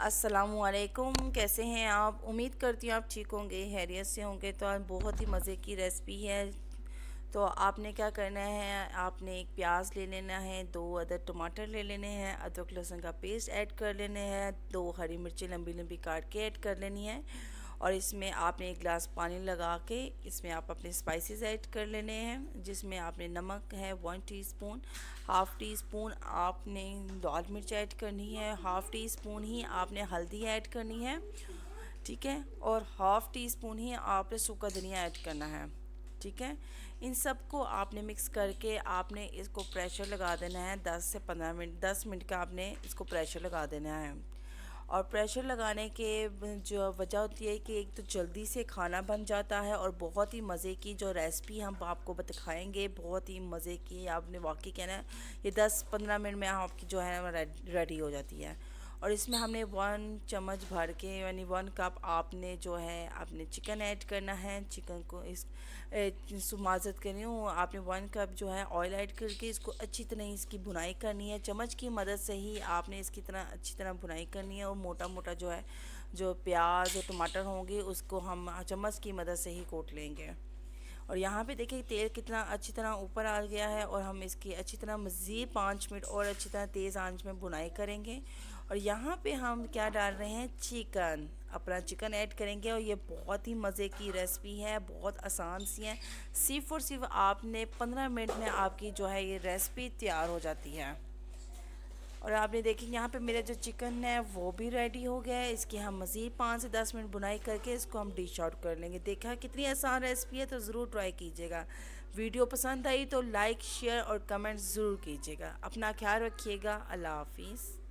अस्सलामुअलैकुम, कैसे हैं आप? उम्मीद करती हूँ आप ठीक होंगे, हैरियत से होंगे। तो आज बहुत ही मज़े की रेसिपी है। तो आपने क्या करना है, आपने एक प्याज ले लेना है, दो अदर टमाटर ले लेने हैं, अदरक लहसुन का पेस्ट ऐड कर लेने हैं, दो हरी मिर्ची लंबी लंबी काट के ऐड कर लेनी है। और इसमें आपने एक गिलास पानी लगा के इसमें आप अपने स्पाइसेस ऐड कर लेने हैं, जिसमें आपने नमक है 1 टीस्पून, हाफ़ टी स्पून आपने लाल मिर्च ऐड करनी है, हाफ़ टी स्पून ही आपने हल्दी ऐड करनी है, ठीक है। और हाफ़ टी स्पून ही आपने सूखा धनिया ऐड करना है, ठीक है। इन सब को आपने मिक्स करके आपने इसको प्रेशर लगा देना है 10 से 15 मिनट, 10 मिनट का आपने इसको प्रेशर लगा देना है। और प्रेशर लगाने के जो वजह होती है कि एक तो जल्दी से खाना बन जाता है, और बहुत ही मज़े की जो रेसिपी हम आपको दिखाएंगे, बहुत ही मज़े की। आपने वाकई कहना है ये 10-15 मिनट में आपकी जो है रेडी हो जाती है। और इसमें हमने 1 चम्मच भर के यानी 1 कप आपने जो है आपने चिकन ऐड करना है। चिकन को इस माज़त कर रही हूँ, आपने 1 कप जो है ऑयल ऐड करके इसको अच्छी तरह इसकी भुनाई करनी है। चम्मच की मदद से ही आपने इसकी तरह अच्छी तरह भुनाई करनी है। और मोटा मोटा जो है जो प्याज और टमाटर होंगे उसको हम चम्मच की मदद से ही कोट लेंगे। और यहाँ पे देखिए तेल कितना अच्छी तरह ऊपर आ गया है, और हम इसकी अच्छी तरह मज़ीद 5 मिनट और अच्छी तरह तेज़ आंच में भुनाई करेंगे। और यहाँ पे हम क्या डाल रहे हैं, चिकन, अपना चिकन ऐड करेंगे। और ये बहुत ही मज़े की रेसिपी है, बहुत आसान सी है। सिर्फ़ और सिर्फ आपने 15 मिनट में आपकी जो है ये रेसिपी तैयार हो जाती है। और आपने देखी यहाँ पे मेरा जो चिकन है वो भी रेडी हो गया है। इसकी हम मज़ीद 5 से 10 मिनट बुनाई करके इसको हम डिश आउट कर लेंगे। देखा कितनी आसान रेसिपी है, तो ज़रूर ट्राई कीजिएगा। वीडियो पसंद आई तो लाइक शेयर और कमेंट ज़रूर कीजिएगा। अपना ख्याल रखिएगा। अल्लाह हाफिज़।